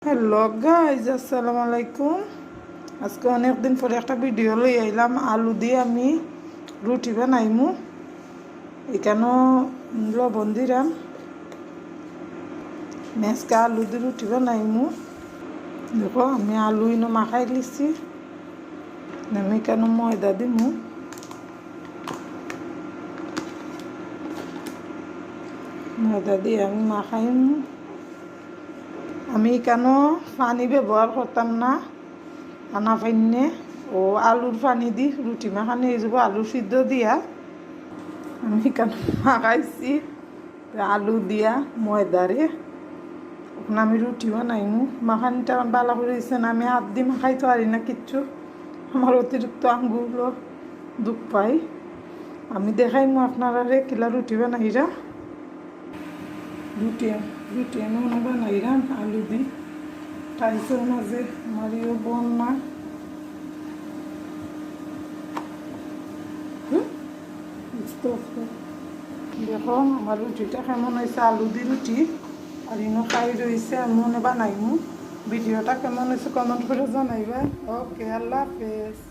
Hello guys, আসসালামু আলাইকুম। আজকে অনেকদিন পরে একটা ভিডিও লই আইলাম। আলু দিয়ে আমি রুটি বানাইমু। এখানেও লবণ দিলাম, মেসকা আলু দিয়ে রুটি বানাইমু। দেখো আমি আলু ইনো মাখাই লিছি, আমি এখানে ময়দা দিমু। ময়দা দিয়ে আমি মাখাইমু। আমি এখানেও পানি ব্যবহার করতাম না, আনা পাইনে ও আলুর পানি দি রুটি মাখানি হয়ে যাব। আলু সিদ্ধ দিয়া আমি এখানে মাখাইছি আলু দিয়া ময়দারে। ওখানে আমি রুটি বানাইমু। মাখানিটা বালা করে দিয়েছে না, আমি হাত দিয়ে মাখাইতে পারি না কিচ্ছু, আমার অতিরিক্ত আঙ্গুলও দুঃখ পাই। আমি দেখাইমু আপনারা রে কিলা রুটি বানাইরা। রুটি রুটি আমি বানাইরা আলু দি টাইসের মাঝে মারিও বোন না। দেখো আমার রুটিটা কেমন হয়েছে, আলু দি রুটি আর ইনো খাই রয়েছে। আমি বানাইমু। ভিডিওটা কেমন হয়েছে কমেন্ট করে জানাইবা। ওকে, আল্লাহ হাফেজ।